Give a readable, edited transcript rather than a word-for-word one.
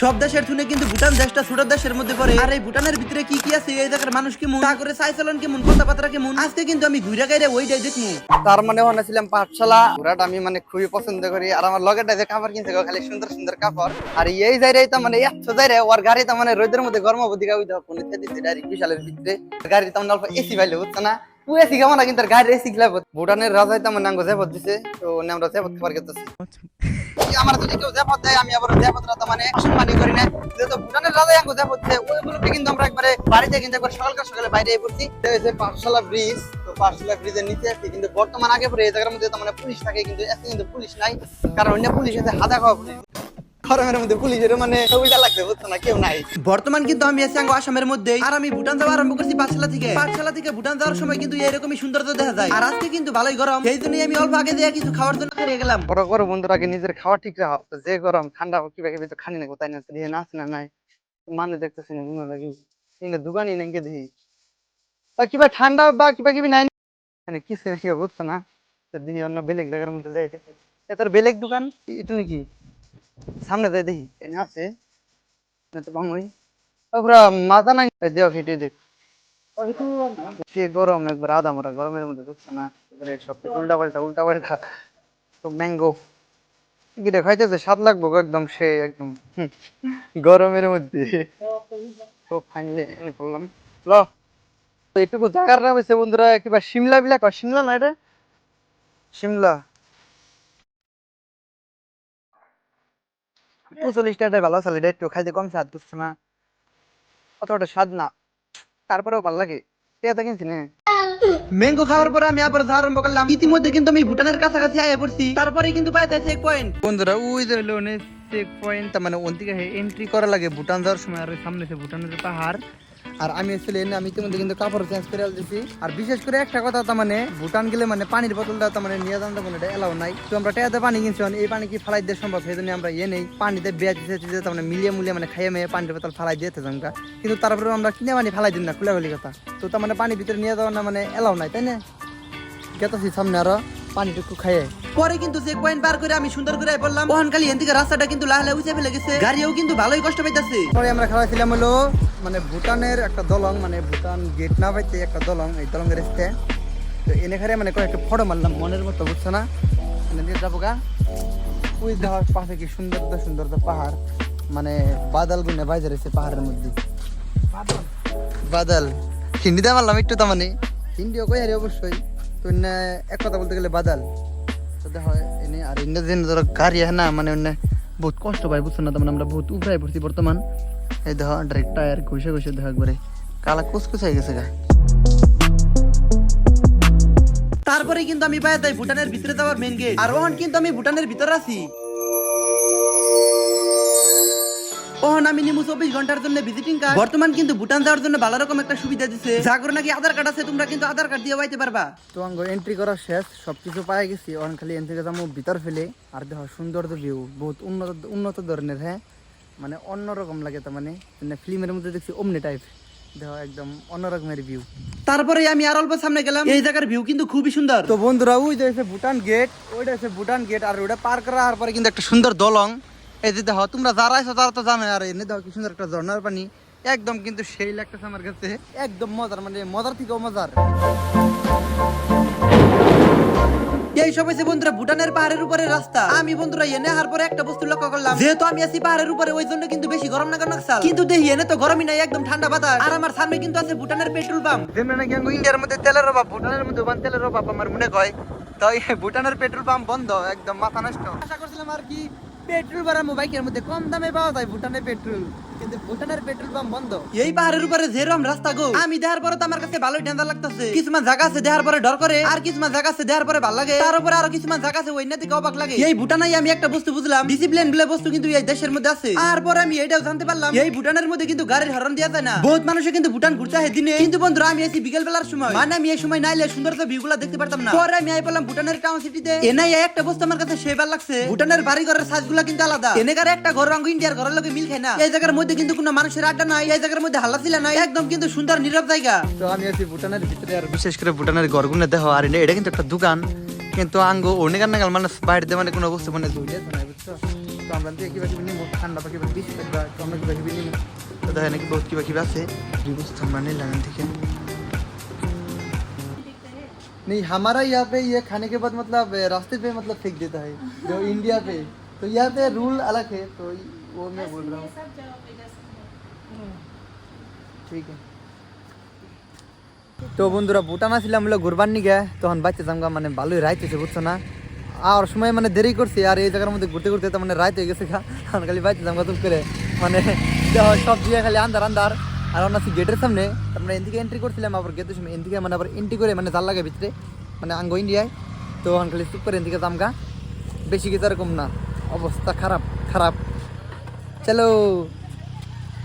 সব দেশের তুলনায় কিন্তু ভুটান দেশটা ছোট দেশের মধ্যে পড়ে। আর এই ভুটানের ভিতরে কি কি আছে, এই জায়গার মানুষ কেমন, তা করে চাইচলন কেমন, কথাবার্তা কেমন, আজকে কিন্তু আমি ঘুরে গাইরে ওইটাই দেখবো। তার মানে ওখানে ছিলাম পাঠশালা, ঘোরাটা আমি মানে খুবই পছন্দ করি। আর আমার লগেটা যে কাপড় কিনছে খালি সুন্দর সুন্দর কাপড়। আর এই জায়গায় তো মানে এত জায়গায় ওর গাড়ি তো মানে রোদের মধ্যে গরমবতী গাড়ি কোনো দিচ্ছে ডাইরেক্ট বিশালের ভিতরে গাড়ি তো অল্প এসি পাইলে বুঝছে না, ও এসি কেমন না, কিন্তু গাড়ির এসি গিলা ভুটানের রাজাই তো মানে আঙ্গ জেপত দিছে, তো আমরা জেপত খাবার খেতেছি। আমার যদি কেউ জেপত দেয় আমি আবার জেপতরা তো মানে অসম্মানি করি না, যেহেতু ভুটানের রাজাই আঙ্গ জেপত দেয় ওইগুলোকে কিন্তু আমরা একবারে বাড়িতে কিন্তু একবার সকাল সকালে বাইরে পড়ছি। পাঠশালা ব্রিজ, তো পাঠশালা ব্রিজের নিচে আছে কিন্তু বর্তমান আগে পরে এই জায়গার মধ্যে তো মানে পুলিশ থাকে, কিন্তু এখন কিন্তু পুলিশ নাই, কারণ অন্য পুলিশ আছে হাদা খাওয়া পুলিশ। গরমের মধ্যে পুলিশের মানে উল্টা লাগছে বুঝছো না, কেউ নাই। বর্তমান কিন্তু আমি আছি আসামের মধ্যে, আর আমি ভুটান যাওয়া আরম্ভ করছি পাঠশালা থেকে ভুটান যাওয়ার সময় কিন্তু এরকমই সৌন্দর্য দেখা যায়। আর আজকে কিন্তু ভালোই গরম, সেই জন্যই আমি অল্প আগে দিয়ে কিছু খাওয়ার জন্য বেরিয়ে গেলাম। বড় বড় বন্ধুরা আগে নিজের খাওয়া ঠিক রাখো, যে গরম ঠান্ডা কিবা কিবি তো খানি না, কোথায় না দিয়ে নাচ না নাই মানে দেখতেছি না মনে লাগে দোকানই নাই দেখি বা কিবা ঠান্ডা বা কিবা কিবি নাই মানে কিছু নাকি বুঝছো না, দিদি অন্য বেলেগ জায়গার মধ্যে যাই তোর বেলেগ দোকান এটা নাকি সামনে যাই দেখি এনে আছে তো বাংলাই পুরা মাথা নাই দেওয়া খেটে দেখ সে গরম একবার আধা মোটা গরমের মধ্যে বুঝছো না, সব উল্টা পাল্টা তো ম্যাঙ্গো গিটা খাইতেছে স্বাদ লাগবো একদম, সে একদম গরমের মধ্যে তো ফাইনালি বললাম ল তো এইটুকু জায়গার নাম হচ্ছে বন্ধুরা কিবা সিমলা বিলা কয়, সিমলা না এটা সিমলা ৪৫ টাকায় ভালো চাল, এটা একটু খাইতে কম স্বাদ বুঝছো না, অতটা স্বাদ না, তারপরেও ভালো লাগে এটা কিনছি না। ম্যাঙ্গো খাওয়ার পরে আমি আবার যাওয়া আরম্ভ করলাম। ইতিমধ্যে কিন্তু আমি ভুটানের কাছাকাছি আয়া পড়ছি, তারপরে কিন্তু পাইতে চেক পয়েন্ট। বন্ধুরা ওই যে হলো চেক পয়েন্ট, মানে ওন থেকে এন্ট্রি করা লাগে ভুটান যাওয়ার সময়, আর সামনে আছে ভুটানের পাহাড়। আর আমি আসলে আমি ইতিমধ্যে কিন্তু কাপড় চেঞ্জ করে দিয়েছি। আর বিশেষ করে একটা কথা, তার মানে ভুটান গেলে মানে পানির বোতলটা তার মানে নিয়ে যান কোনো এলাও নাই, তো আমরা টেয়াতে পানি কিনছি, এই পানি কি ফালাই দিয়ে সম্ভব, সেই জন্য আমরা নেই পানিতে বেঁচে তার মানে মিলিয়ে মানে খাইয়ে মেয়ে পানির বোতল ফালাই দিতে জানকা, কিন্তু তারপরে আমরা কিনে পানি ফালাই দিন না খুলাগুলি কথা, তো তার মানে পানির ভিতরে নিয়ে যাওয়া না মানে এলাও নাই, তাই না? গেতাছি সামনে আরো পানিটুকু খাইয়ে পরে কিন্তু চেক পয়েন্ট পার করে আমি সুন্দর করে বললাম ওখান খালি এদিকে রাস্তাটা কিন্তু লাহলে উঠে ফেলে গেছে, গাড়িও কিন্তু ভালোই কষ্ট পাইতেছে। পরে আমরা খাওয়াইছিলাম হলো মানে ভুটানের একটা দলং, মানে ভুটান গেট না পাইতে একটা দলং, এই দলংয়ের রাস্তে তো এনে খারে মানে কয়েকটা ফটো মারলাম মনের মতো বুঝছো না, মানে যাবো গা ওই দেওয়ার পাশে কি সুন্দর সুন্দর পাহাড়, মানে বাদল গুনে বাইজে রয়েছে পাহাড়ের মধ্যে, বাদল হিন্দিতে মারলাম একটু, তার মানে হিন্দিও কই হারি অবশ্যই, তো এক কথা বলতে গেলে বাদল হয় এনে। আর এনে যে ধরো গাড়ি হ্যাঁ না মানে বহুত কষ্ট পাই বুঝছো না, মানে আমরা বহুত উপরাই পড়ছি বর্তমান, এই দেখো ডাইরেক্ট টায়ার ঘুষে ঘুষে দেখো একবারে কালা কুচকুচ হয়ে গেছে গা। তারপরে কিন্তু আমি পাই তাই ভুটানের ভিতরে যাওয়ার মেইন গেট, আর ওখান কিন্তু আমি ভুটানের ভিতরে আছি। ওহন আমি নিমু ২৪ ঘন্টার জন্য ভিজিটিং কার্ড। বর্তমান কিন্তু ভুটান যাওয়ার জন্য ভালো রকম একটা সুবিধা দিছে, যা করে নাকি আধার কার্ড আছে, তোমরা কিন্তু আধার কার্ড দিয়ে পাইতে পারবা। তো আঙ্গ এন্ট্রি করা শেষ, সবকিছু পাই গেছি, অন খালি এন থেকে যাবো ভিতর ফেলে। আর দেখো সুন্দর ভিউ বহুত উন্নত ধরনের, হ্যাঁ মানে অন্যরকম লাগে, তার মানে ফিল্মের মধ্যে দেখছি অমনি টাইপ, দেখো একদম অন্যরকমের ভিউ। তারপরে আমি আর অল্প সামনে গেলাম, এই জায়গার ভিউ কিন্তু খুবই সুন্দর। তো বন্ধুরা ওই যে ভুটান গেট, ওইটা আছে ভুটান গেট, আর ওইটা পার করার পরে কিন্তু একটা সুন্দর দলং, এই যে দেখো তোমরা যারা আছো তারা তো জানো, আর এনে দেখো কি সুন্দর একটা ঝর্ণার পানি, একদম কিন্তু সেই লাগতেছে আমার কাছে, একদম মজার, মানে মজার থেকেও মজার। এই সব হইছে বন্ধুরা ভুটানের পাহাড়ের উপরে রাস্তা। আমি বন্ধুরা এনে আসার পরে একটা বস্তু লক্ষ্য করলাম, যেহেতু আমি আছি পাহাড়ের উপরে ওই জন্য কিন্তু বেশি গরম না লাগছাল, কিন্তু দেখি এনে তো গরমই নাই, একদম ঠান্ডা বাতাস। আর আমার সামনে কিন্তু আছে ভুটানের পেট্রোল পাম্প, যেমন নাকি ইন্ডিয়ার মধ্যে তেলের অভাব, ভুটানের মধ্যে তেলের অভাব আমার মনে হয়, তাই ভুটানের পেট্রোল পাম্প বন্ধ, একদম মাথা নষ্ট। আশা করছিলাম আর কি পেট্রোল বাড়াবো বাইকের মধ্যে, কম দামে পাওয়া যায় ভুটানের পেট্রোল, কিন্তু ভুটানের পেট্রোল পাম্প বন্ধ। এই পাহাড়ের উপরে যেরকম রাস্তা গো, আমি দেখার পরে তো আমার কাছে ভালোই ঠান্ডা লাগতেছে। কিছুমান জায়গা আছে দেখার পরে ডর করে, আর কিছুমান জায়গা আছে দেখার পরে ভালো লাগে, তার উপরে আরো কিছুমান জায়গা আছে ওই না থেকে অবাক লাগে। এই ভুটানাই আমি একটা বস্তু বুঝলাম, ডিসিপ্লিন বলে বস্তু কিন্তু এই দেশের মধ্যে আছে। আর পরে আমি এটাও জানতে পারলাম এই ভুটানের মধ্যে কিন্তু গাড়ির হরন দেওয়া যায় না। বহুত মানুষে কিন্তু ভুটান ঘুরতে হয় দিনে, কিন্তু বন্ধুরা আমি আছি বিকেল বেলার সময়, মানে আমি এই সময় নাইলে সুন্দর ভিউগুলো দেখতে পারতাম না। পরে আমি আই পেলাম ভুটানের টাউন সিটিতে, এনাই একটা বস্তু আমার কাছে সেবার লাগছে, ভুটানের বাড়ি ঘরের সাইজগুলো কিন্তু আলাদা, এনাকার একটা ঘর রঙ ইন্ডিয়ার ঘরের লগে মিল খায় না। এই জায়গার মধ্যে কিন্তু কোনো মানুষের আড্ডা নাই, এই জায়গার মধ্যে হাল্লা ছিলা নাই, একদম কিন্তু সুন্দর নীরব জায়গা। তো আমি আছি ভুটানের ভিতরে, আর বিশেষ করে ভুটানের ঘরগুলো দেখো, আর এটা কিন্তু একটা দোকান, কিন্তু আঙ্গো অনেক নাগাল মানে বাইরে দিয়ে মানে কোনো বস্তু মানে বুঝছো, তো আমরা থেকে কিবা কিবি নিবো ঠান্ডা বা কিবা বেশি থাকবে তো আমরা কিবা কিবি নিবো তো দেখেন নাকি বহুত কিবা কিবি আছে বুঝতে আমরা নিলাম এখান থেকে नहीं हमारा यहाँ पे ये खाने के बाद मतलब रास्ते पे मतलब फेंक देता है जो इंडिया पे तो यहाँ पे रूल अलग है तो वो मैं बोल रहा हूँ ठीक है তো বন্ধুরা ভুটান আসছিলাম হলো ঘুরবার নিগে তখন বাচ্চা জামগা মানে ভালোই রাইত হয়েছে বুঝছো না আর সময় মানে দেরি করছি আর এই জায়গার মধ্যে ঘুরতে ঘুরতে তো মানে রাইত হয়ে গেছে খালি বাচ্চা জামগা তুল করে মানে সব দিয়ে খালি আন্দার আন্দার আর অন্য গেটের সামনে তার মানে এদিকে এন্ট্রি করছিলাম আবার গেটের সময় এদিকে মানে আবার এন্ট্রি করে মানে জাল লাগে ভিতরে মানে আঙ্গো ইন্ডিয়ায় তো খালি চুপ করে এদিকে জামগা বেশি কিছু এরকম না অবস্থা খারাপ খারাপ চলো